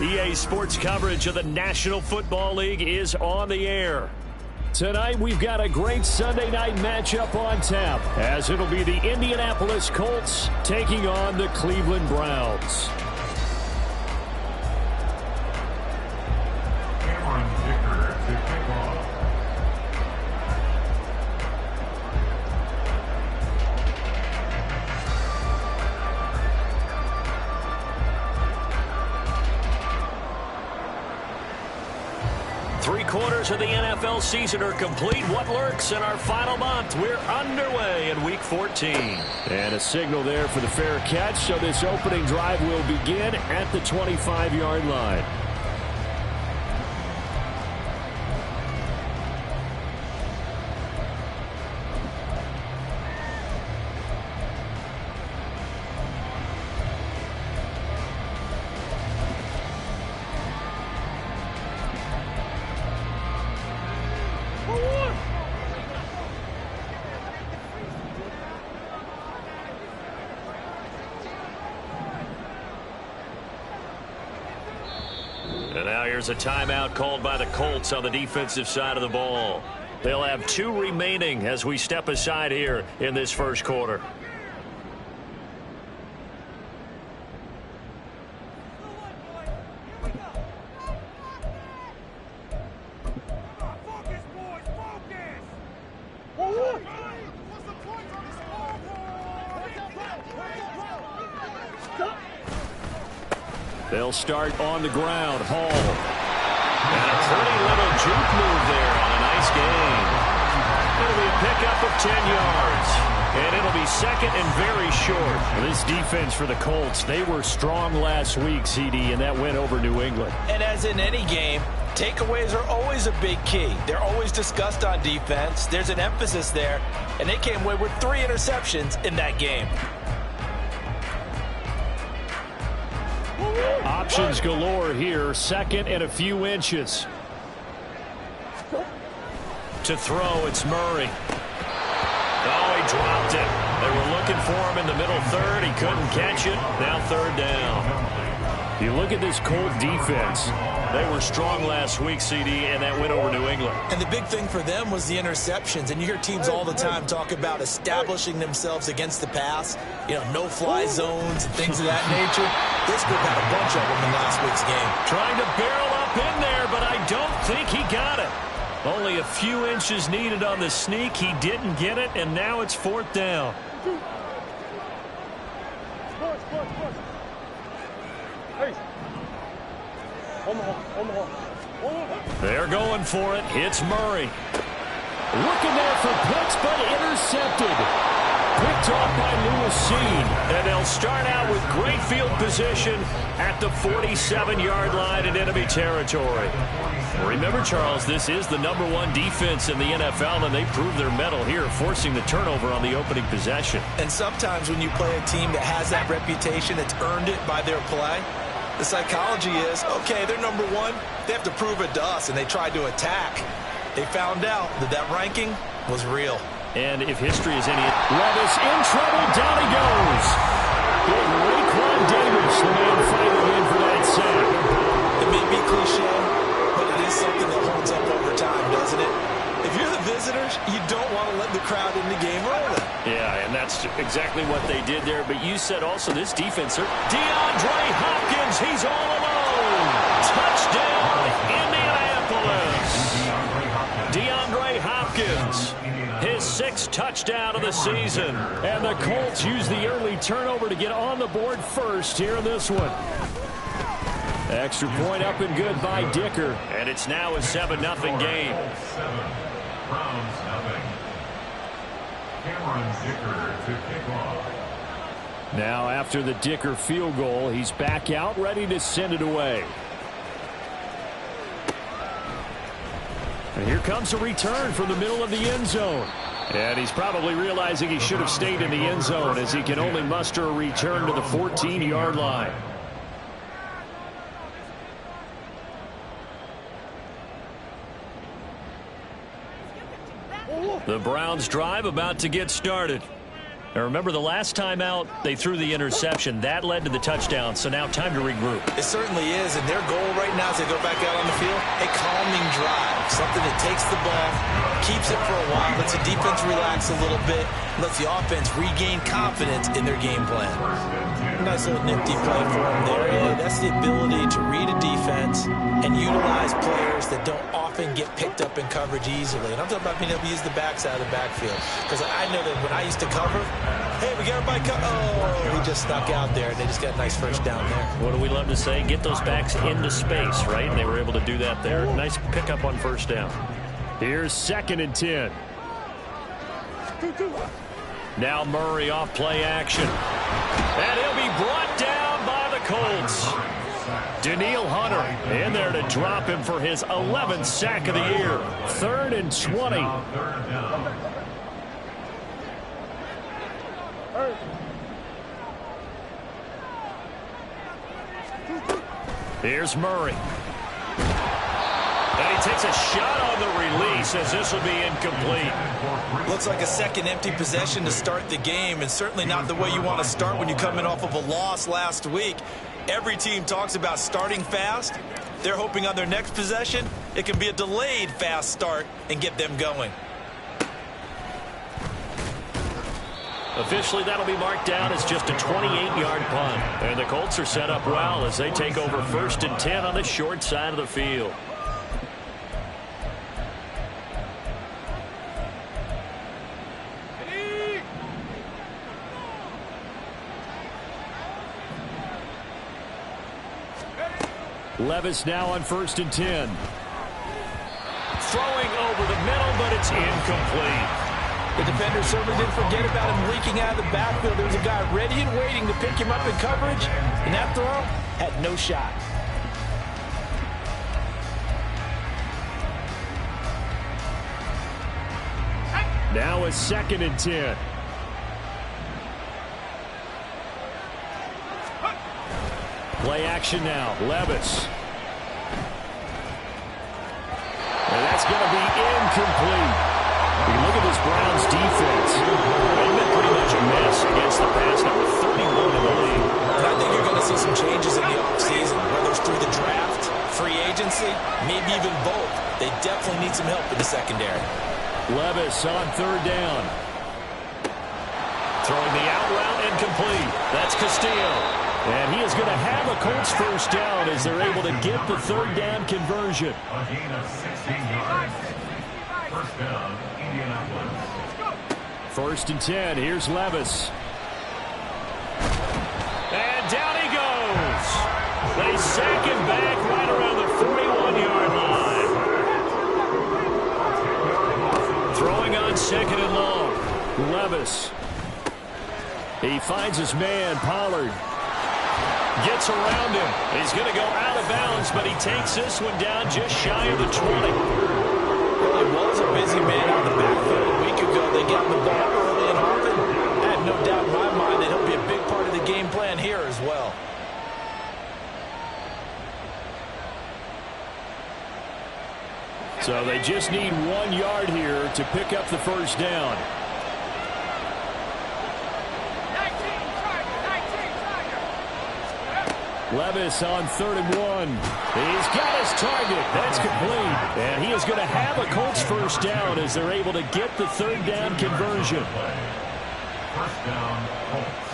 EA Sports coverage of the National Football League is on the air. Tonight, we've got a great Sunday night matchup on tap, as it'll be the Indianapolis Colts taking on the Cleveland Browns. Three-quarters of the NFL season are complete. What lurks in our final month? We're underway in Week 14. And a signal there for the fair catch, so this opening drive will begin at the 25-yard line. And now here's a timeout called by the Colts on the defensive side of the ball. They'll have 2 remaining as we step aside here in this first quarter. They'll start on the ground. Hall. And a pretty little juke move there on a nice gain. It'll be a pickup of 10 yards. And it'll be second and very short. This defense for the Colts, they were strong last week, CD, and that went over New England. And as in any game, takeaways are always a big key. They're always discussed on defense. There's an emphasis there. And they came away with 3 interceptions in that game. Options galore here. Second and a few inches. To throw, it's Murray. Oh, he dropped it. They were looking for him in the middle third. He couldn't catch it. Now third down. You look at this Colt defense. They were strong last week, CD, and that went over New England. And the big thing for them was the interceptions. And you hear teams all the time talk about establishing themselves against the pass. You know, no-fly zones and things of that nature. This group had a bunch of them in last week's game. Trying to barrel up in there, but I don't think he got it. Only a few inches needed on the sneak. He didn't get it, and now it's fourth down. They're going for it. It's Murray. Looking there for picks, but intercepted. Picked off by Lewis-Cine. And they'll start out with great field position at the 47-yard line in enemy territory. Remember, Charles, this is the #1 defense in the NFL, and they proved their mettle here, forcing the turnover on the opening possession. And sometimes when you play a team that has that reputation, that's earned it by their play, the psychology is, okay, they're #1. They have to prove it to us, and they tried to attack. They found out that that ranking was real. And if history is any... Levis in trouble. Down he goes. Big Raekwon Davis, the man fighting in for that sack. It may be cliche, but it is something that holds up over time, doesn't it? If you're the visitors, you don't want to let the crowd in the game early. Yeah, and that's exactly what they did there. But you said also this defense... DeAndre Hopkins, he's all alone. Touchdown, Indianapolis. DeAndre Hopkins. His 6th touchdown of the season. And the Colts use the early turnover to get on the board first here in this one. Extra point up and good by Dicker. And it's now a 7-0 game. Now after the Dicker field goal, he's back out ready to send it away. And here comes a return from the middle of the end zone. And he's probably realizing he should have stayed in the end zone as he can only muster a return to the 14-yard line. The Browns drive about to get started. Now remember, the last time out, they threw the interception. That led to the touchdown, so now time to regroup. It certainly is, and their goal right now as they go back out on the field, a calming drive, something that takes the ball, keeps it for a while, lets the defense relax a little bit, lets the offense regain confidence in their game plan. Nice little nifty play for them there. Yeah, that's the ability to read a defense and utilize players that don't often get picked up in coverage easily. And I'm talking about being able to use the backside of the backfield. Because I know that when I used to cover, hey, we got everybody covered. Oh, he just snuck out there, and they just got a nice first down there. What do we love to say? Get those backs into space, right? And they were able to do that there. Nice pickup on first down. Here's 2nd and 10. Now Murray off play action. And he'll be brought down by the Colts. Danielle Hunter in there to drop him for his 11th sack of the year. 3rd and 20. Here's Murray. And he takes a shot on the release as this will be incomplete. Looks like a second empty possession to start the game, and certainly not the way you want to start when you're coming off of a loss last week. Every team talks about starting fast. They're hoping on their next possession it can be a delayed fast start and get them going. Officially, that'll be marked down as just a 28-yard punt. And the Colts are set up well as they take over 1st and 10 on the short side of the field. Levis now on 1st and 10. Throwing over the middle, but it's incomplete. The defender certainly didn't forget about him leaking out of the backfield. There was a guy ready and waiting to pick him up in coverage, and that throw had no shot. Now a 2nd and 10. Play action now. Levis. And that's going to be incomplete. You look at this Browns defense. They've been pretty much a mess against the pass, number 31 in the league. And I think you're going to see some changes in the offseason, whether it's through the draft, free agency, maybe even both. They definitely need some help in the secondary. Levis on 3rd down. Throwing the out route incomplete. That's Castillo. And he is going to have a Colts first down as they're able to get the 3rd down conversion. A gain of 16 yards. First down, Indianapolis. 1st and 10. Here's Levis. And down he goes. They sack him back right around the 41-yard line. Throwing on 2nd and long. Levis. He finds his man, Pollard. Gets around him. He's going to go out of bounds, but he takes this one down just shy of the 20. Well, it was a busy man on the backfield a week ago. They got the ball early and often. I have no doubt in my mind that he'll be a big part of the game plan here as well. So they just need 1 yard here to pick up the first down. Levis on 3rd and 1. He's got his target. That's complete. And he is going to have a Colts first down as they're able to get the 3rd down conversion. First down, Colts.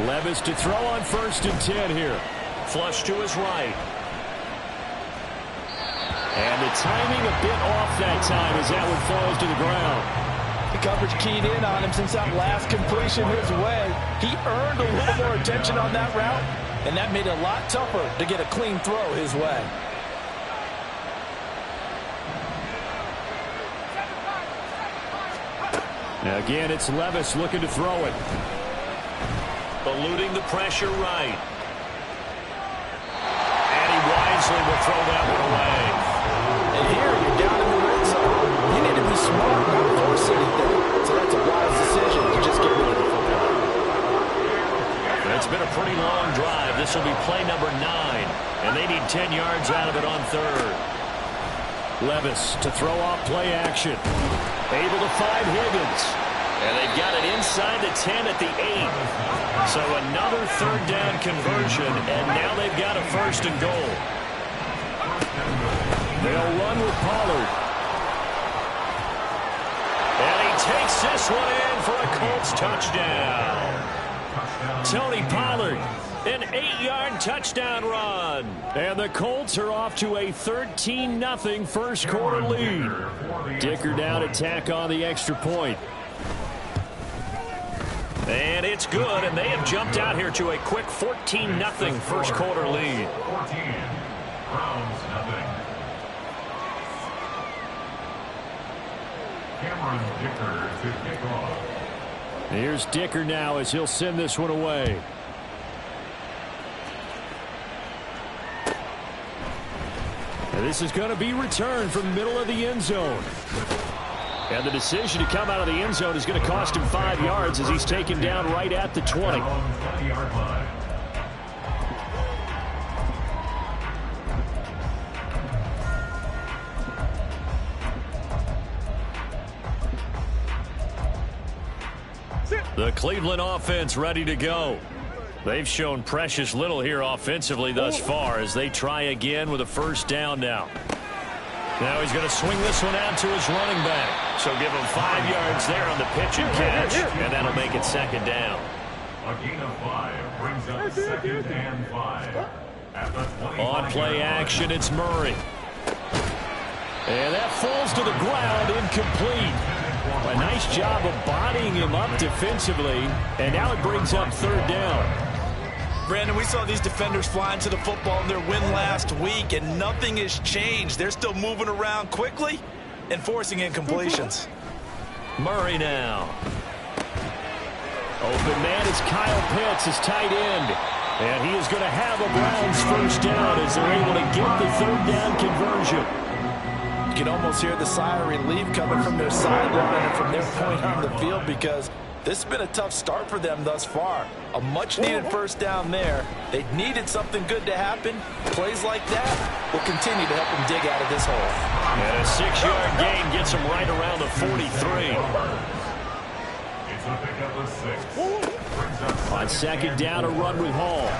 Levis to throw on 1st and 10 here. Flush to his right. And the timing a bit off that time as that one falls to the ground. The coverage keyed in on him since that last completion his way. He earned a little more attention on that route, and that made it a lot tougher to get a clean throw his way. Now again, it's Levis looking to throw it. Eluding the pressure right. And he wisely will throw that one away. And here you're down in the red zone. You need to be smart, not force anything. So that's a wise decision to just get rid of the football. It's been a pretty long drive. This will be play number 9. And they need 10 yards out of it on 3rd. Levis to throw off play action. Able to find Higgins. And they've got it inside the 10 at the 8. So another third down conversion, and now they've got a first and goal. They'll run with Pollard. And he takes this one in for a Colts touchdown. Tony Pollard, an 8-yard touchdown run. And the Colts are off to a 13-0 first quarter lead. Dicker down to tack on the extra point. And it's good, and they have jumped out here to a quick 14-0 first quarter lead. 14, Browns nothing. Cameron Dicker to kick off. Here's Dicker now as he'll send this one away. And this is going to be returned from the middle of the end zone. And the decision to come out of the end zone is going to cost him 5 yards as he's taken down right at the 20. The Cleveland offense ready to go. They've shown precious little here offensively thus far as they try again with a first down now. Now he's going to swing this one out to his running back. So give him 5 yards there on the pitch and catch, and that'll make it second down. A gain of 5 brings up second and 5. At the On play action, it's Murray. And that falls to the ground, incomplete. A nice job of bodying him up defensively, and now it brings up third down. Brandon, we saw these defenders flying to the football in their win last week, and nothing has changed. They're still moving around quickly and forcing incompletions. Murray now. Open man is Kyle Pitts, his tight end. And he is going to have a Browns first down as they're able to get the third down conversion. You can almost hear the sigh of relief coming from their sideline and from their point on the field because this has been a tough start for them thus far. A much-needed first down there. They needed something good to happen. Plays like that will continue to help them dig out of this hole. And a 6-yard gain gets them right around the 43. It's a pickup of 6. On second down, a run with Hall.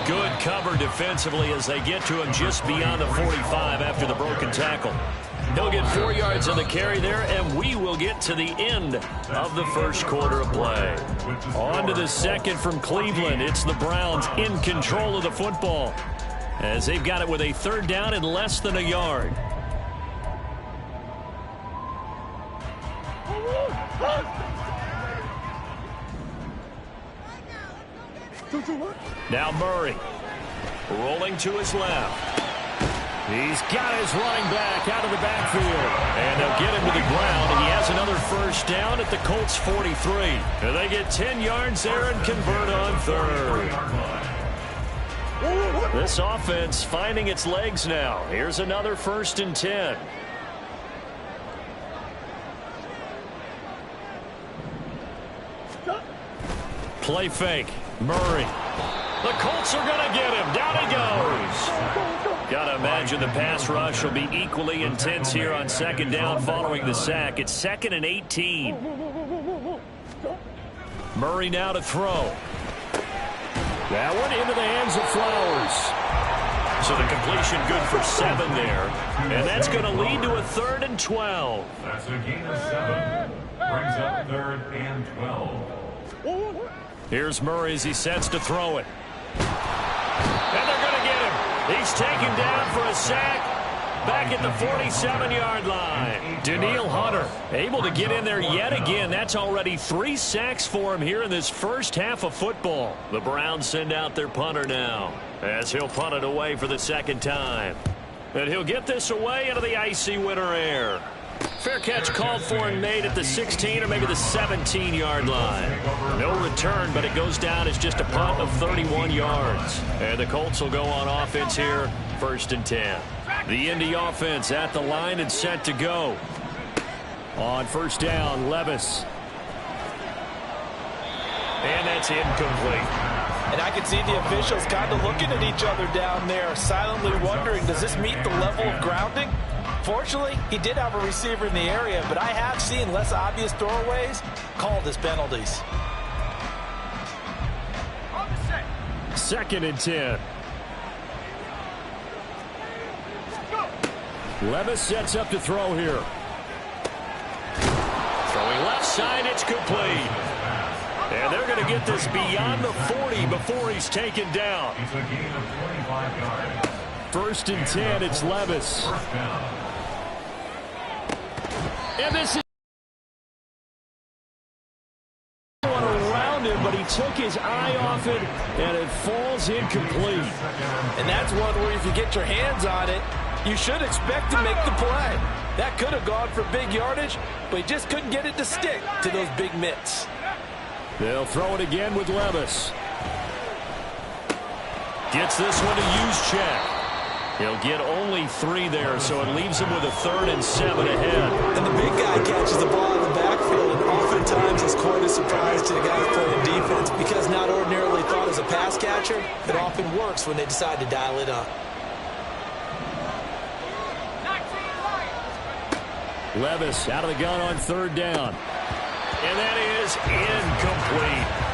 Good cover defensively as they get to him just beyond the 45 after the broken tackle. He'll get 4 yards on the carry there, and we will get to the end of the first quarter of play. On to the second from Cleveland. It's the Browns in control of the football as they've got it with a third down and less than a yard. Now Murray rolling to his left. He's got his running back out of the backfield. And they'll get him to the ground. And he has another first down at the Colts 43. And they get 10 yards there and convert on third. This offense finding its legs now. Here's another first and 10. Play fake. Murray. The Colts are going to get him. Down he goes. Got to imagine the pass rush will be equally intense here on second down following the sack. It's 2nd and 18. Murray now to throw. That one into the hands of Flowers. So the completion good for 7 there. And that's going to lead to a 3rd and 12. That's a gain of 7. Brings up 3rd and 12. Here's Murray as he sets to throw it. And they're going to get him. He's taken down for a sack back at the 47-yard line. Danielle Hunter able to get in there yet again. That's already 3 sacks for him here in this first half of football. The Browns send out their punter now as he'll punt it away for the second time. And he'll get this away into the icy winter air. Fair catch called for and made at the 16 or maybe the 17-yard line. No return, but it goes down as just a punt of 31 yards. And the Colts will go on offense here, 1st and 10. The Indy offense at the line and set to go. On first down, Levis. And that's incomplete. And I can see the officials kind of looking at each other down there, silently wondering, does this meet the level of grounding? Unfortunately, he did have a receiver in the area, but I have seen less obvious throwaways called as penalties. 2nd and 10. Levis sets up to throw here. Throwing left side, it's complete. And they're going to get this beyond the 40 before he's taken down. It's a gain of 25 yards. 1st and 10, it's Levis. And this is one around him, but he took his eye off it, and it falls incomplete. And that's one where if you get your hands on it, you should expect to make the play. That could have gone for big yardage, but he just couldn't get it to stick to those big mitts. They'll throw it again with Levis. Gets this one to use check. He'll get only 3 there, so it leaves him with a 3rd and 7 ahead. And the big guy catches the ball in the backfield, and oftentimes it's quite a surprise to the guys playing defense because not ordinarily thought as a pass catcher, it often works when they decide to dial it up. Levis out of the gun on 3rd down. And that is incomplete.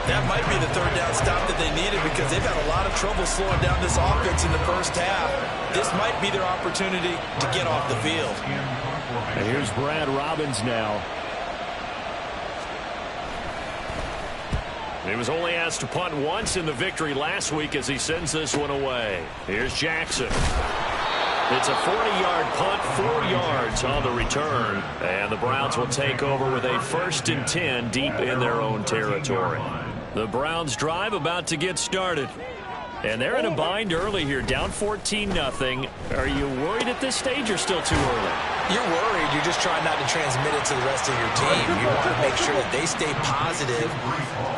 That might be the 3rd down stop that they needed because they've had a lot of trouble slowing down this offense in the first half. This might be their opportunity to get off the field. And here's Brad Robbins now. He was only asked to punt once in the victory last week as he sends this one away. Here's Jackson. It's a 40-yard punt, 4 yards on the return. And the Browns will take over with a 1st and 10 deep in their own territory. The Browns drive about to get started. And they're in a bind early here, down 14-0. Are you worried at this stage or still too early? You're worried. You're just trying not to transmit it to the rest of your team. You want to make sure that they stay positive.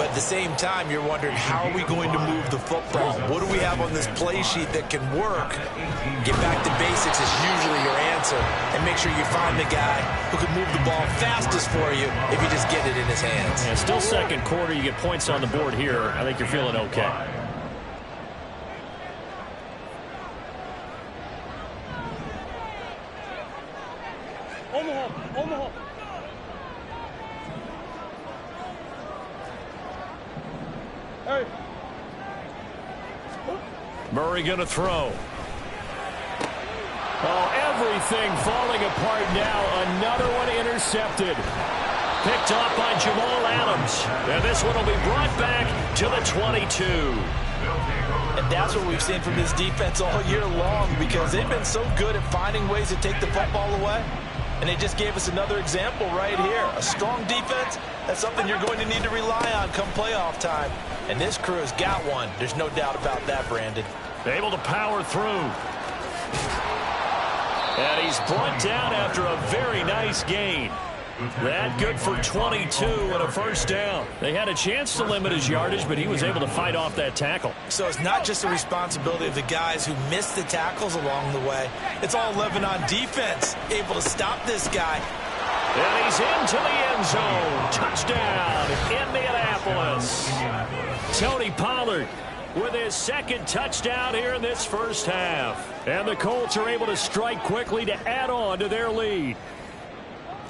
But at the same time, you're wondering, how are we going to move the football? What do we have on this play sheet that can work? Get back to basics is usually your answer. And make sure you find the guy who can move the ball fastest for you if you just get it in his hands. Yeah, still 2nd quarter. You get points on the board here. I think you're feeling okay. Omaha. Hey. Murray going to throw. Oh, everything falling apart now. Another one intercepted. Picked off by Jamal Adams. And this one will be brought back to the 22. And that's what we've seen from this defense all year long because they've been so good at finding ways to take the football away. And they just gave us another example right here. A strong defense, that's something you're going to need to rely on come playoff time. And this crew has got one. There's no doubt about that, Brandon. Able to power through. And he's brought down after a very nice gain. That good for 22 and a 1st down. They had a chance to limit his yardage, but he was able to fight off that tackle. So it's not just the responsibility of the guys who missed the tackles along the way. It's all living on defense, able to stop this guy. And he's into the end zone. Touchdown, Indianapolis. Tony Pollard with his 2nd touchdown here in this first half. And the Colts are able to strike quickly to add on to their lead.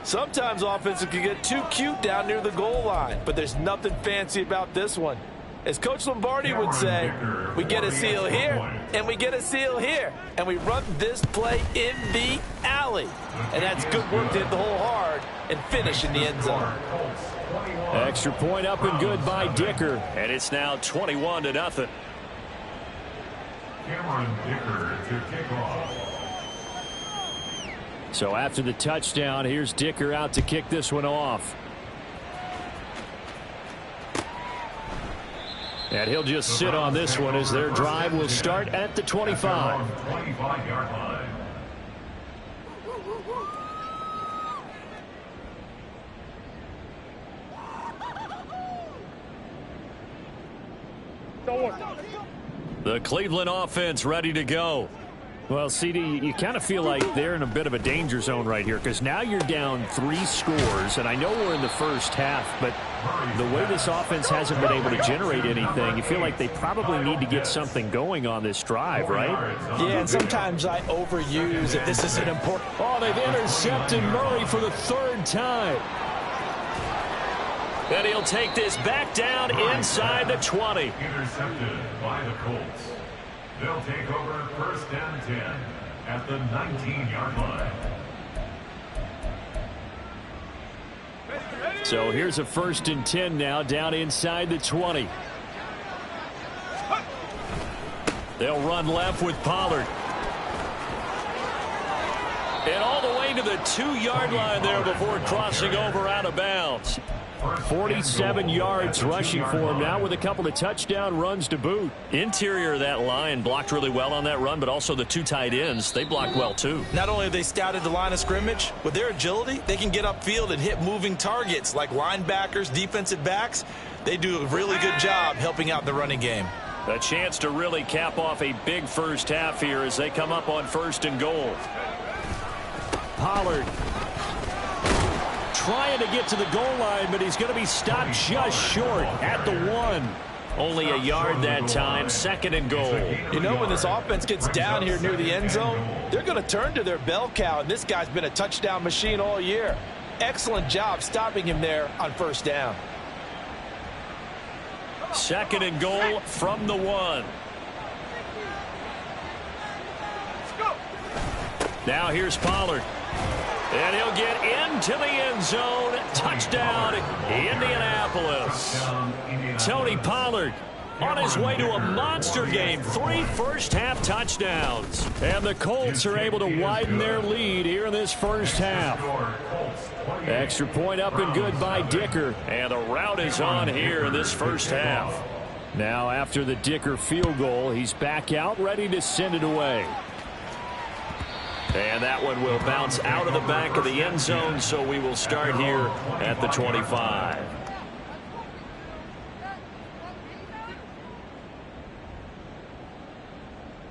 Sometimes offenses can get too cute down near the goal line, but there's nothing fancy about this one. As Coach Lombardi would say, we get a seal here, and we get a seal here, and we run this play in the alley. And that's good work to hit the hole hard and finish in the end zone. Extra point up and good by Dicker, and it's now 21-0. Cameron Dicker to kick off. So after the touchdown, here's Dicker out to kick this one off. And he'll just sit on this one as their drive will start at the 25. 25-yard line. The Cleveland offense ready to go. Well, CD, you kind of feel like they're in a bit of a danger zone right here because now you're down 3 scores, and I know we're in the first half, but the way this offense hasn't been able to generate anything, you feel like they probably need to get something going on this drive, right? Yeah, and sometimes I overuse it. This is an important... Oh, they've intercepted Murray for the 3rd time. And he'll take this back down inside the 20. Intercepted by the Colts. They'll take over 1st and 10 at the 19-yard line. So here's a 1st and 10 now down inside the 20. They'll run left with Pollard. And all the way to the 2-yard line there before crossing over out of bounds. 47 yards rushing for him now with a couple of touchdown runs to boot. Interior of that line blocked really well on that run, but also the 2 tight ends, they blocked well too. Not only have they scouted the line of scrimmage, with their agility, they can get upfield and hit moving targets like linebackers, defensive backs. They do a really good job helping out the running game. A chance to really cap off a big first half here as they come up on 1st and goal. Pollard trying to get to the goal line, but he's going to be stopped just short at the 1. Only a yard that time, 2nd and goal. You know, when this offense gets down here near the end zone, they're going to turn to their bell cow, and this guy's been a touchdown machine all year. Excellent job stopping him there on 1st down. 2nd and goal from the 1. Now here's Pollard. And he'll get into the end zone. Touchdown, Indianapolis. Tony Pollard on his way to a monster game. 3 first-half touchdowns. And the Colts are able to widen their lead here in this first half. Extra point up and good by Dicker. And the route is on here in this first half. Now after the Dicker field goal, he's back out ready to send it away. And that one will bounce out of the back of the end zone, so we will start here at the 25.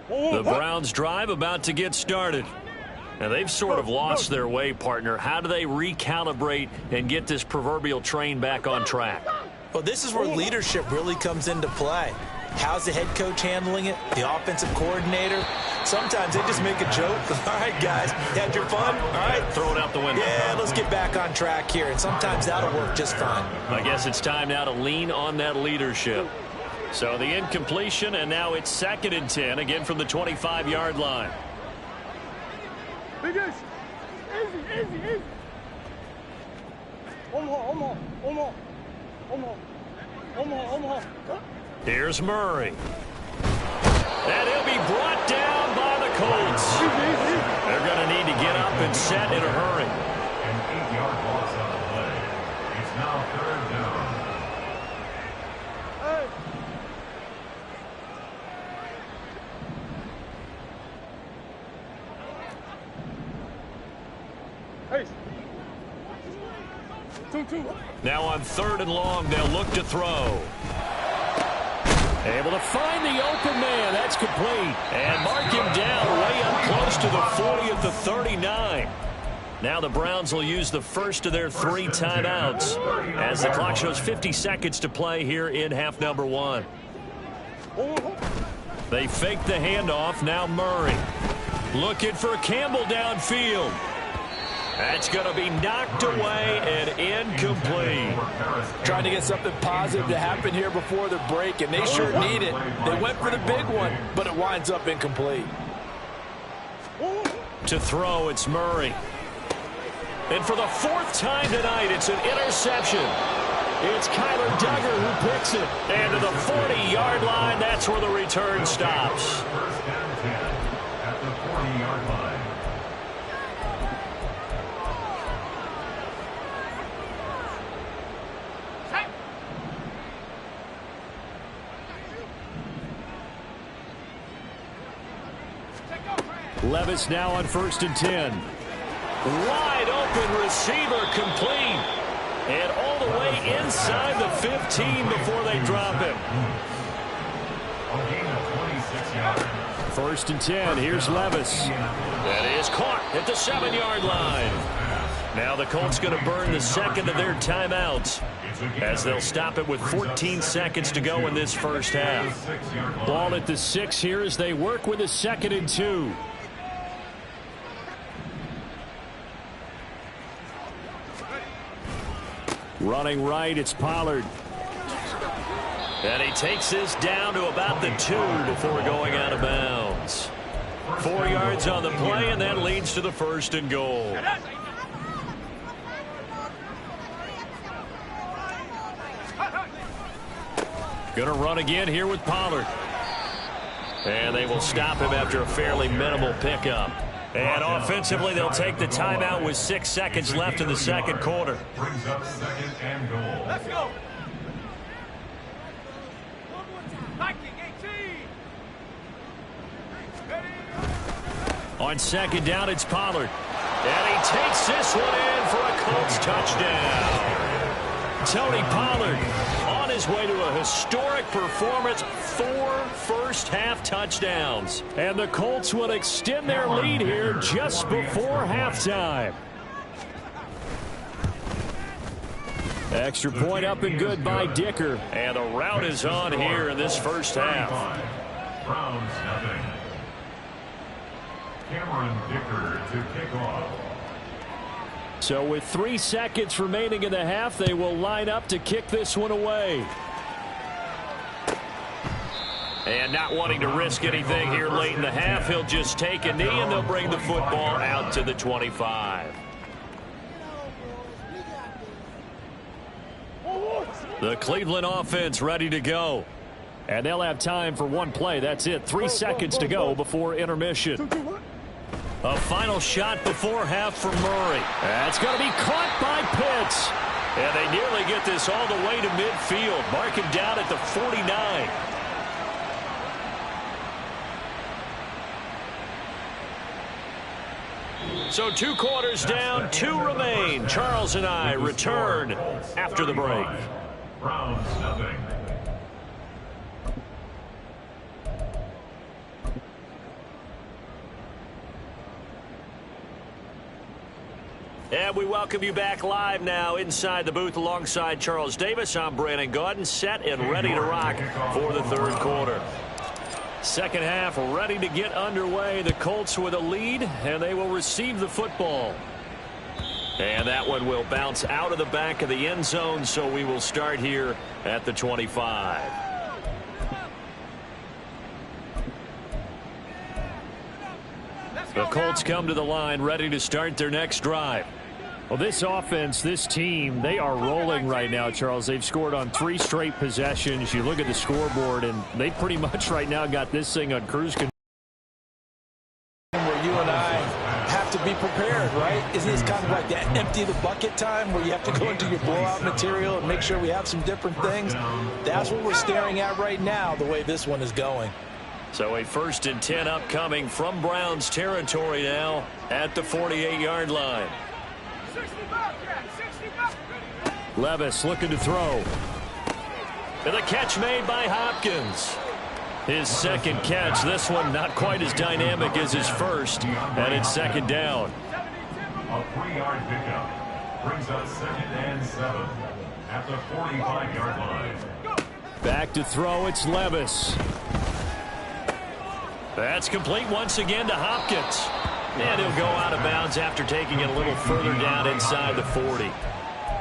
The Browns drive about to get started. Now they've sort of lost their way, partner. How do they recalibrate and get this proverbial train back on track? Well, this is where leadership really comes into play. How's the head coach handling it? The offensive coordinator? Sometimes they just make a joke. All right, guys, had your fun? All right. Throw it out the window. Yeah, let's get back on track here. And sometimes that'll work just fine. I guess it's time now to lean on that leadership. So the incompletion, and now it's 2nd and 10, again from the 25-yard line. Big easy, easy. Omaha. Here's Murray. And he'll be brought down by the Colts. They're going to need to get up and set in a hurry. An 8-yard loss on the play. It's now 3rd down. Hey. 2. Now on 3rd and long, they'll look to throw. Able to find the open man. That's complete. And mark him down way up close to the 40 at the 39. Now the Browns will use the first of their 3 timeouts as the clock shows 50 seconds to play here in half number 1. They fake the handoff. Now Murray looking for Campbell downfield. That's going to be knocked away and incomplete. Trying to get something positive to happen here before the break, and they sure need it. They went for the big one, but it winds up incomplete. To throw, it's Murray. And for the 4th time tonight, it's an interception. It's Kyler Duggar who picks it. And to the 40-yard line, that's where the return stops. 1st and 10 at the 40-yard line. Levis now on 1st and 10. Wide open receiver complete. And all the way inside the 15 before they drop him. A gain of First and 10. Here's Levis. That is caught at the 7-yard line. Now the Colts going to burn the second of their timeouts as they'll stop it with 14 seconds to go in this first half. Ball at the 6 here as they work with a 2nd and 2. Running right, it's Pollard. And he takes this down to about the 2 before going out of bounds. 4 yards on the play, and that leads to the 1st and goal. Going to run again here with Pollard. And they will stop him after a fairly minimal pickup. And offensively, they'll take the timeout with 6 seconds left in the second quarter. Brings up 2nd and goal. Let's go. On 2nd down, it's Pollard. And he takes this one in for a Colts touchdown. Tony Pollard on his way to a historic performance. 4 first-half touchdowns. And the Colts will extend their lead here just before halftime. Extra point up and good by Dicker. And the route is on here in this first half. Browns nothing. Cameron Dicker to kick off. So with 3 seconds remaining in the half, they will line up to kick this one away. And not wanting to risk anything here late in the half, he'll just take a knee and they'll bring the football out to the 25. The Cleveland offense ready to go. And they'll have time for one play. That's it. 3 seconds to go before intermission. A final shot before half for Murray. That's going to be caught by Pitts. And they nearly get this all the way to midfield. Mark him down at the 49. So 2 quarters down, 2 remain. Charles and I return after the break. Browns nothing. And we welcome you back live now inside the booth alongside Charles Davis. I'm Brandon Gaudin, set and ready to rock for the 3rd quarter. Second half ready to get underway. The Colts with a lead, and they will receive the football. And that one will bounce out of the back of the end zone, so we will start here at the 25. The Colts come to the line ready to start their next drive. Well, this offense, this team, they are rolling right now, Charles. They've scored on 3 straight possessions. You look at the scoreboard, and they pretty much right now got this thing on cruise control. Where you and I have to be prepared, right? Isn't this kind of like that empty the bucket time where you have to go into your blowout material and make sure we have some different things? That's what we're staring at right now, the way this one is going. So a 1st and 10 upcoming from Browns territory now at the 48-yard line. Levis looking to throw. And the catch made by Hopkins. His 2nd catch. This one not quite as dynamic as his first. And it's 2nd down. A 3-yard pickup brings up 2nd and 7 at the 45-yard line. Back to throw. It's Levis. That's complete once again to Hopkins. And he'll go out of bounds after taking it a little further down inside the 40.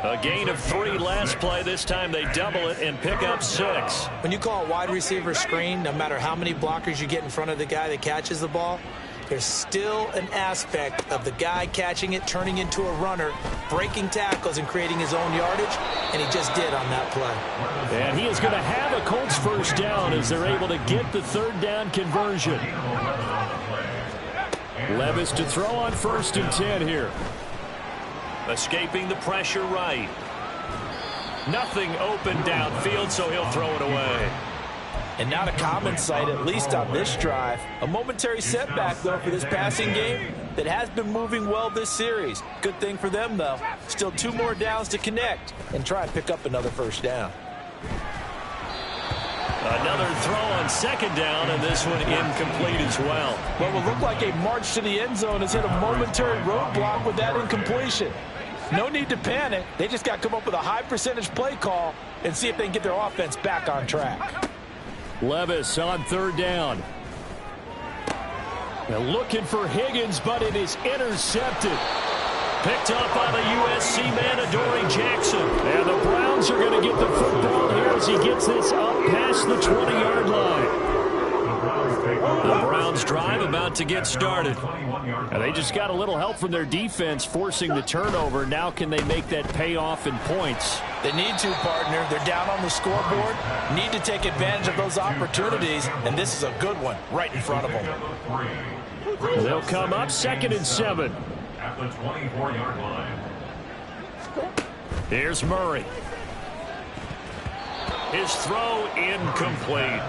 A gain of 3 last play. This time they double it and pick up 6. When you call a wide receiver screen, no matter how many blockers you get in front of the guy that catches the ball, there's still an aspect of the guy catching it, turning into a runner, breaking tackles and creating his own yardage, and he just did on that play. And he is going to have a Colts first down as they're able to get the 3rd down conversion. Levis to throw on 1st and 10 here. Escaping the pressure right. Nothing open downfield, so he'll throw it away. And not a common sight, at least on this drive. A momentary setback, though, for this passing game that has been moving well this series. Good thing for them, though. Still 2 more downs to connect and try and pick up another first down. Another throw on second down, and this one incomplete as well. What will look like a march to the end zone has hit a momentary roadblock with that incompletion. No need to panic. They just got to come up with a high percentage play call and see if they can get their offense back on track. Levis on third down. Now looking for Higgins, but it is intercepted. Picked up by the USC man, Adoree Jackson. And the Browns are going to get the football here as he gets this up past the 20-yard line. The Browns drive about to get started. And they just got a little help from their defense forcing the turnover. Now can they make that pay off in points? They need to, partner. They're down on the scoreboard. Need to take advantage of those opportunities. And this is a good one right in front of them. They'll come up 2nd and 7. At the 24-yard line. Here's Murray. His throw incomplete.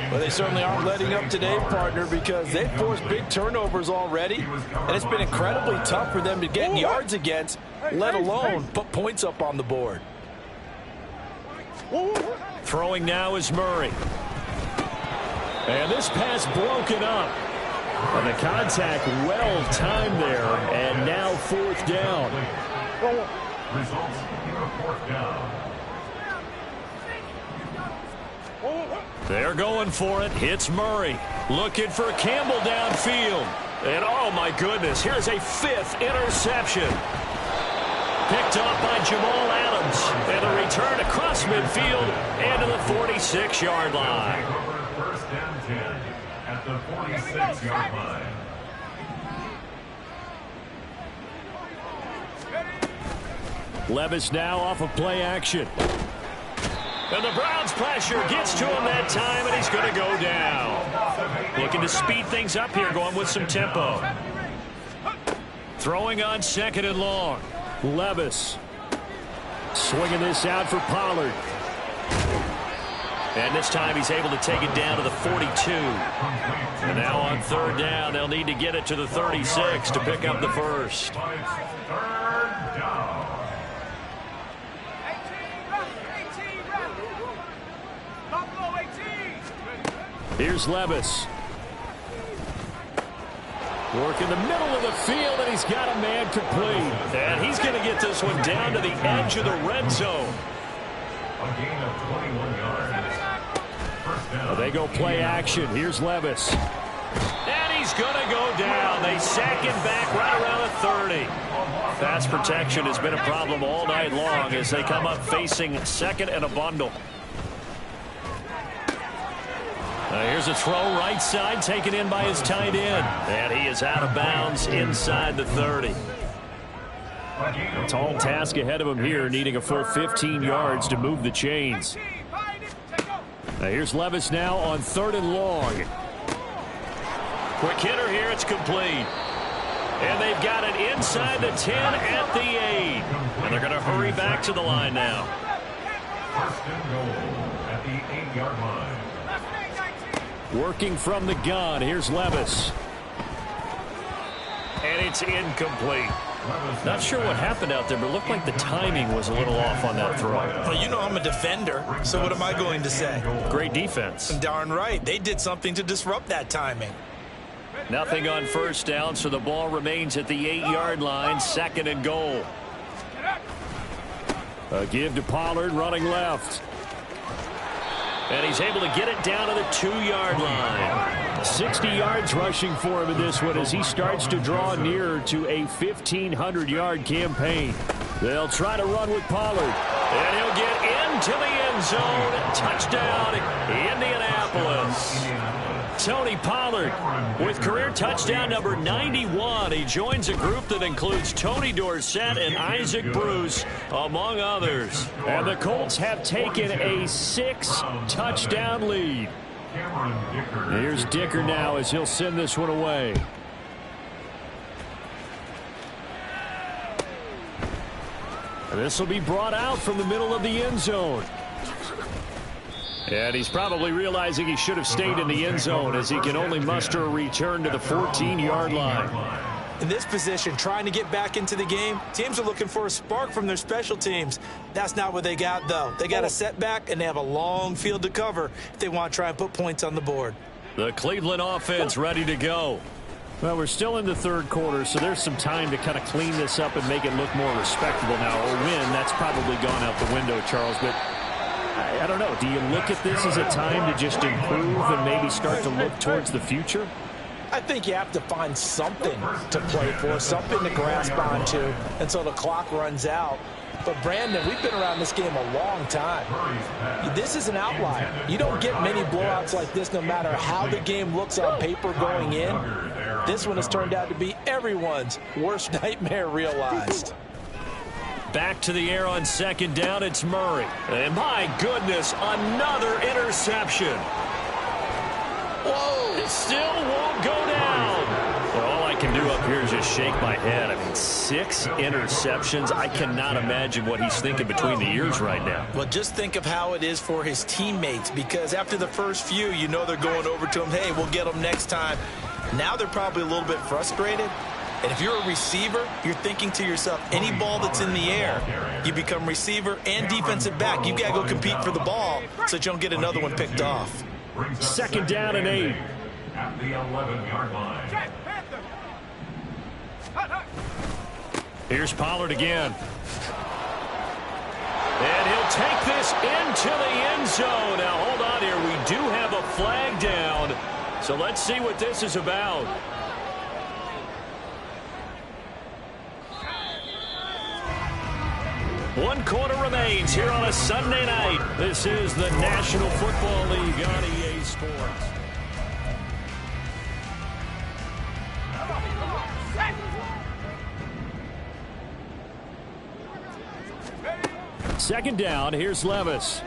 Well, they certainly aren't letting up today, partner, because they've forced big turnovers already, and it's been incredibly tough for them to get yards against, let alone put points up on the board. Throwing now is Murray. And this pass broken up. And the contact well timed there, and now 4th down. Results in a 4th down. They're going for it. Hits Murray. Looking for Campbell downfield. And oh my goodness, here's a 5th interception. Picked up by Jamal Adams. And a return across midfield and to the 46-yard line. First and 10 at the 46-yard line. Levis now off of play action. And the Browns pressure gets to him that time, and he's going to go down. Looking to speed things up here, going with some tempo. Throwing on 2nd and long. Levis swinging this out for Pollard. And this time he's able to take it down to the 42. And now on 3rd down, they'll need to get it to the 36 to pick up the first. Here's Levis. Work in the middle of the field, and he's got a man complete. And he's going to get this one down to the edge of the red zone. A gain of 21 yards. First down. They go play action. Here's Levis. And he's going to go down. They sack him back right around the 30. Pass protection has been a problem all night long as they come up facing 2nd and a bundle. Here's a throw right side taken in by his tight end. And he is out of bounds inside the 30. A tall task ahead of him here, needing a full 15 yards to move the chains. Here's Levis now on 3rd and long. Quick hitter here, it's complete. And they've got it inside the 10 at the 8. And they're going to hurry back to the line now. First and goal at the 8-yard line. Working from the gun, here's Levis. And it's incomplete. Not sure what happened out there, but it looked like the timing was a little off on that throw. Well, you know I'm a defender, so what am I going to say? Great defense. Darn right. They did something to disrupt that timing. Nothing on 1st down, so the ball remains at the 8-yard line, 2nd and goal. A give to Pollard, running left. And he's able to get it down to the 2-yard line. 60 yards rushing for him in this one as he starts to draw nearer to a 1,500-yard campaign. They'll try to run with Pollard. And he'll get into the end zone. Touchdown, Indianapolis. Tony Pollard with career touchdown number 91. He joins a group that includes Tony Dorsett and Isaac Bruce, among others. And the Colts have taken a 6-touchdown lead. Here's Dicker now as he'll send this one away. And this will be brought out from the middle of the end zone. And he's probably realizing he should have stayed in the end zone as he can only muster a return to the 14-yard line. In this position, trying to get back into the game, teams are looking for a spark from their special teams. That's not what they got, though. They got a setback, and they have a long field to cover if they want to try and put points on the board. The Cleveland offense ready to go. Well, we're still in the third quarter, so there's some time to kind of clean this up and make it look more respectable now. A win, that's probably gone out the window, Charles, but I don't know. Do you look at this as a time to just improve and maybe start to look towards the future? I think you have to find something to play for, something to grasp onto until the clock runs out. But, Brandon, we've been around this game a long time. This is an outlier. You don't get many blowouts like this no matter how the game looks on paper going in. This one has turned out to be everyone's worst nightmare realized. Back to the air on second down, it's Murray. And my goodness, another interception. Whoa, it still won't go down. Well, all I can do up here is just shake my head. I mean, 6 interceptions. I cannot imagine what he's thinking between the ears right now. Well, just think of how it is for his teammates, because after the first few, you know they're going over to him, hey, we'll get them next time. Now they're probably a little bit frustrated. And if you're a receiver, you're thinking to yourself, any ball that's in the air, you become receiver and defensive back. You've got to go compete for the ball so that you don't get another one picked off. Second down and 8. At the 11-yard line. Here's Pollard again. And he'll take this into the end zone. Now, hold on here. We do have a flag down. So let's see what this is about. One quarter remains here on a Sunday night. This is the National Football League on EA Sports. Second down, here's Levis.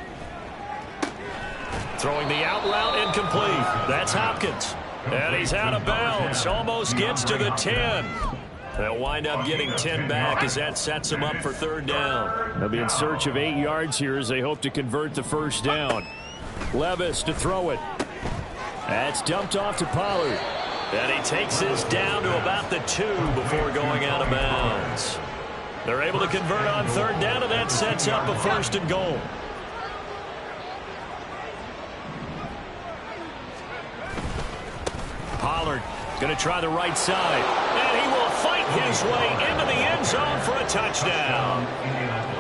Throwing the out route incomplete. That's Hopkins. And he's out of bounds. Almost gets to the 10. They'll wind up getting 10 back as that sets them up for third down. They'll be in search of 8 yards here as they hope to convert the first down. Levis to throw it. That's dumped off to Pollard. And he takes this down to about the 2 before going out of bounds. They're able to convert on third down, and that sets up a first and goal. Pollard going to try the right side. And he will fight his way into the end zone for a touchdown.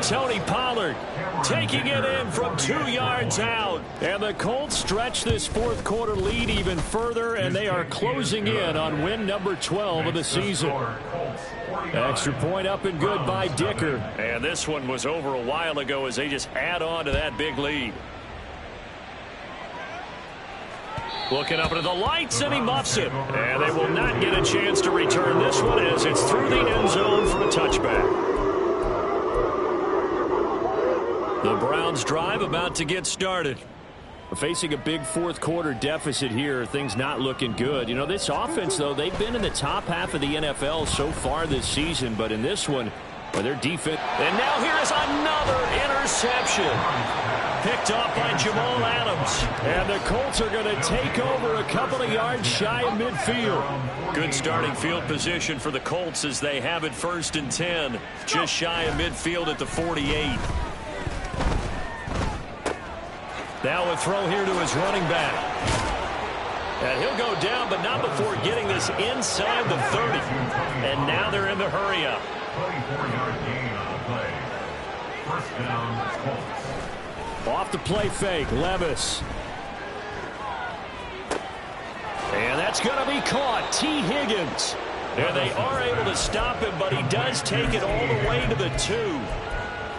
Tony Pollard taking it in from 2 yards out. And the Colts stretch this fourth quarter lead even further, and they are closing in on win number 12 of the season. Extra point up and good by Dicker. And this one was over a while ago as they just add on to that big lead. Looking up into the lights, and he muffs it. And they will not get a chance to return this one as it's through the end zone for a touchback. The Browns drive about to get started. We're facing a big fourth quarter deficit here. Things not looking good. You know, this offense, though, they've been in the top half of the NFL so far this season. But in this one, well, their defense. And now here is another interception. Picked off by Jamal Adams. And the Colts are going to take over a couple of yards shy of midfield. Good starting field position for the Colts as they have it first and 10. Just shy of midfield at the 48. Now a throw here to his running back. And he'll go down, but not before getting this inside the 30. And now they're in the hurry-up. 24-yard gain on the play. First down, Colts. Off the play fake, Levis. And that's going to be caught. T. Higgins. And they are able to stop him, but he does take it all the way to the 2.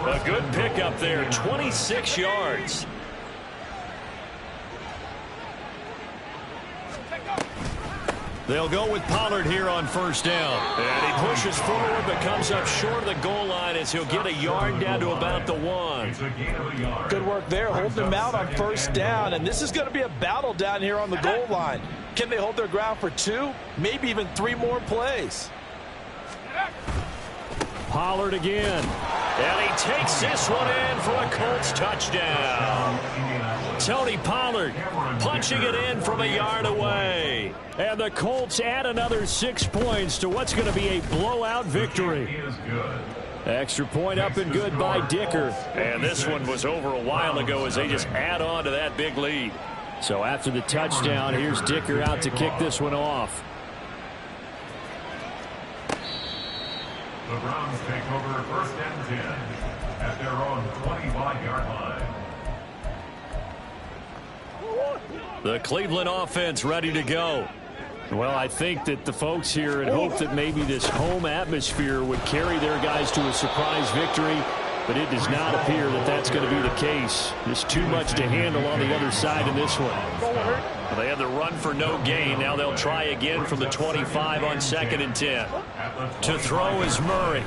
A good pickup there, 26 yards. They'll go with Pollard here on first down. And he pushes forward but comes up short of the goal line as he'll get a yard down to about the 1. Good work there, holding him out on first down. And this is going to be a battle down here on the goal line. Can they hold their ground for 2, maybe even 3 more plays? Pollard again. And he takes this one in for a Colts touchdown. Tony Pollard punching it in from a yard away. And the Colts add another 6 points to what's going to be a blowout victory. Extra point up and good by Dicker. And this one was over a while ago as they just add on to that big lead. So after the touchdown, here's Dicker out to kick this one off. The Browns take over 1st and 10 at their own 25-yard line. The Cleveland offense ready to go. Well, I think that the folks here had hoped that maybe this home atmosphere would carry their guys to a surprise victory, but it does not appear that that's going to be the case. There's too much to handle on the other side in this one. Well, they had the run for no gain. Now they'll try again from the 25 on 2nd and 10. To throw is Murray.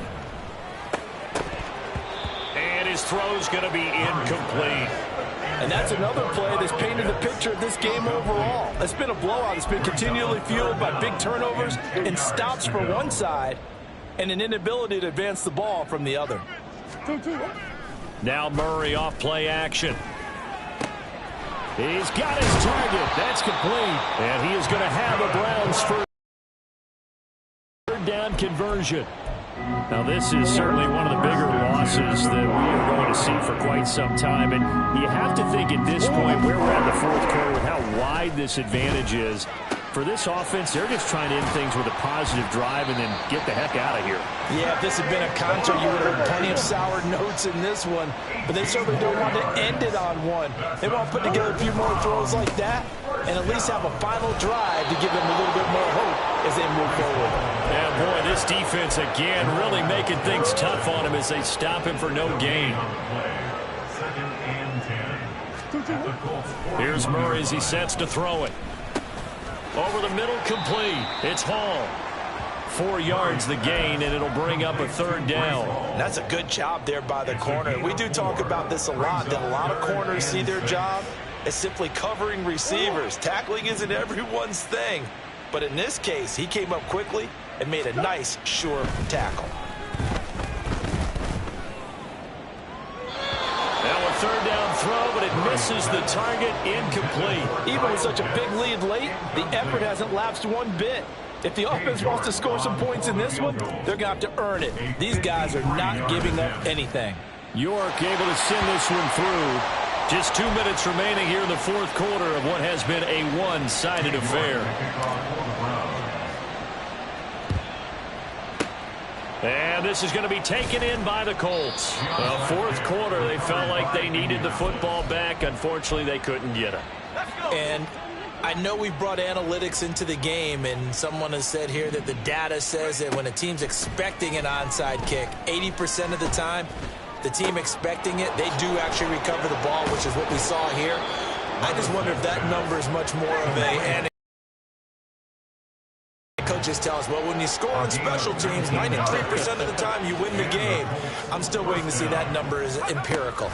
And his throw's going to be incomplete. And that's another play that's painted the picture of this game overall. It's been a blowout. It's been continually fueled by big turnovers and stops for one side and an inability to advance the ball from the other. Now Murray off play action. He's got his target. That's complete. And he is going to have a Browns third down conversion. Now, this is certainly one of the bigger losses that we are going to see for quite some time. And you have to think at this point where we're at in the 4th quarter with how wide this advantage is. For this offense, they're just trying to end things with a positive drive and then get the heck out of here. Yeah, if this had been a contra, you would have heard plenty of sour notes in this one. But they certainly don't want to end it on one. They want to put together a few more throws like that and at least have a final drive to give them a little bit more hope as they move forward. Yeah, boy, this defense again really making things tough on him as they stop him for no gain. Here's Murray as he sets to throw it. Over the middle, complete. It's Hall. 4 yards the gain, and it'll bring up a 3rd down. That's a good job there by the corner. We do talk about this a lot, that a lot of corners see their job as simply covering receivers. Tackling isn't everyone's thing. But in this case, he came up quickly and made a nice, sure tackle. Now a 3rd down throw, but it misses the target, incomplete. Even with such a big lead late, the effort hasn't lapsed one bit. If the offense wants to score some points in this one, they're going to have to earn it. These guys are not giving up anything. York able to send this one through. Just 2 minutes remaining here in the 4th quarter of what has been a one-sided affair. And this is going to be taken in by the Colts. Well, 4th quarter, they felt like they needed the football back. Unfortunately, they couldn't get it. And I know we brought analytics into the game, and someone has said here that the data says that when a team's expecting an onside kick, 80% of the time, the team expecting it, they do actually recover the ball, which is what we saw here. I just wonder if that number is much more of a... Coaches tell us, well, when you score on special teams, 93% of the time you win the game. I'm still waiting to see that number is empirical.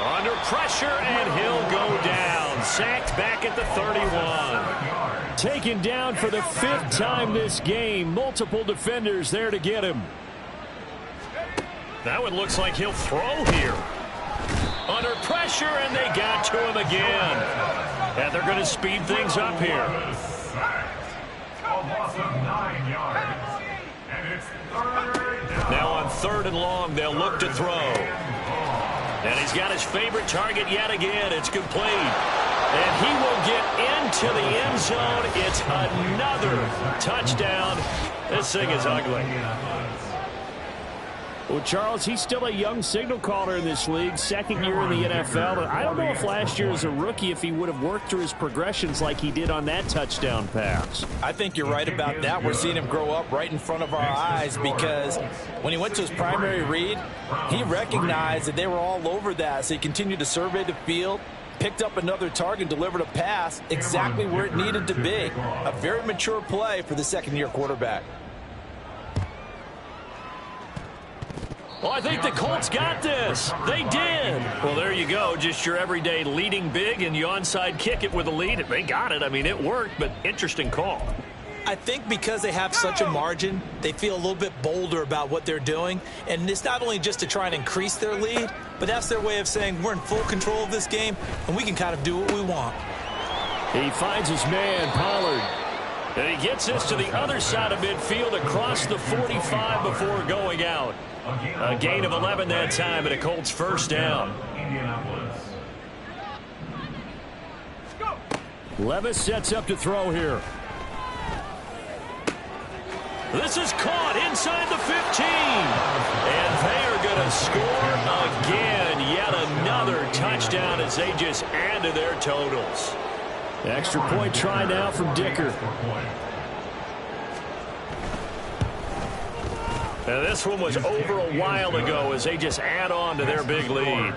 Under pressure, and he'll go down. Sacked back at the 31. Taken down for the 5th time this game. Multiple defenders there to get him. That one looks like he'll throw here. Under pressure, and they got to him again. And they're going to speed things up here. Now on 3rd and long, they'll look to throw. And he's got his favorite target yet again. It's complete. And he will get into the end zone. It's another touchdown. This thing is ugly. Well, Charles, he's still a young signal caller in this league, 2nd year in the NFL. But I don't know if last year as a rookie, if he would have worked through his progressions like he did on that touchdown pass. I think you're right about that. We're seeing him grow up right in front of our eyes because when he went to his primary read, he recognized that they were all over that. So he continued to survey the field, picked up another target, delivered a pass exactly where it needed to be. A very mature play for the 2nd-year quarterback. Well, I think the Colts got this. They did. Well, there you go. Just your everyday leading big, and you onside kick it with a lead. They got it. I mean, it worked, but interesting call. I think because they have such a margin, they feel a little bit bolder about what they're doing. And it's not only just to try and increase their lead, but that's their way of saying we're in full control of this game, and we can kind of do what we want. He finds his man, Pollard. And he gets this to the other side of midfield across the 45 before going out. A gain of 11 that time, and a Colts first down. Levis sets up to throw here. This is caught inside the 15. And they are going to score again. Yet another touchdown as they just add to their totals. Extra point try now from Dicker. Now this one was over a while ago as they just add on to their big lead.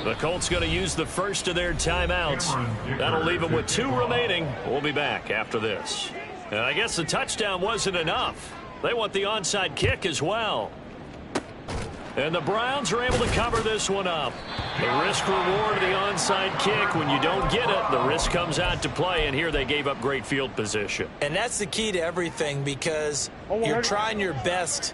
The Colts going to use the first of their timeouts. That'll leave them with 2 remaining. We'll be back after this. And I guess the touchdown wasn't enough. They want the onside kick as well. And the Browns are able to cover this one up. The risk-reward of the onside kick, when you don't get it, the risk comes out to play, and here they gave up great field position. And that's the key to everything, because you're trying your best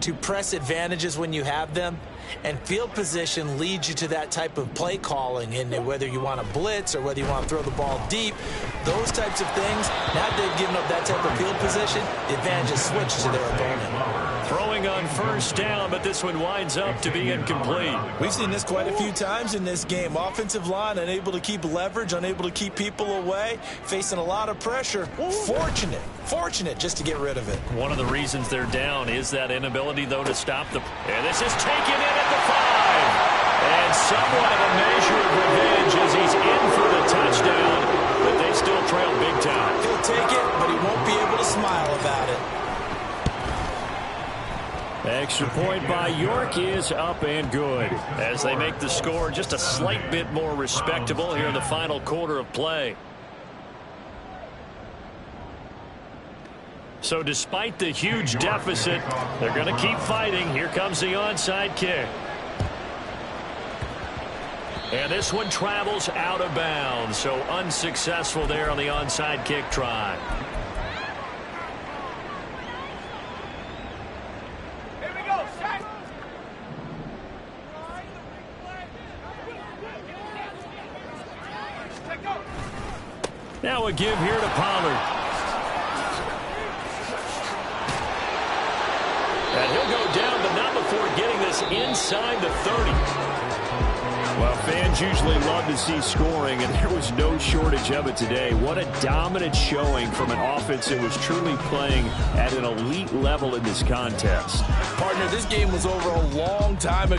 to press advantages when you have them, and field position leads you to that type of play calling, and whether you want to blitz or whether you want to throw the ball deep, those types of things, now that they've given up that type of field position, the advantage is switched to their opponent. Throwing on first down, but this one winds up to be incomplete. We've seen this quite a few times in this game. Offensive line unable to keep leverage, unable to keep people away, facing a lot of pressure. Fortunate just to get rid of it. One of the reasons they're down is that inability, though, to stop the... And this is taken in at the 5. And somewhat of a measure of revenge as he's in for the touchdown, but they still trail big time. He'll take it, but he won't be able to smile about it. Extra point by York is up and good as they make the score just a slight bit more respectable here in the final quarter of play. So despite the huge deficit, they're going to keep fighting. Here comes the onside kick. And this one travels out of bounds, so unsuccessful there on the onside kick try. Now a give here to Pollard. And he'll go down, but not before getting this inside the 30. Well, fans usually love to see scoring, and there was no shortage of it today. What a dominant showing from an offense that was truly playing at an elite level in this contest. Partner, this game was over a long time ago.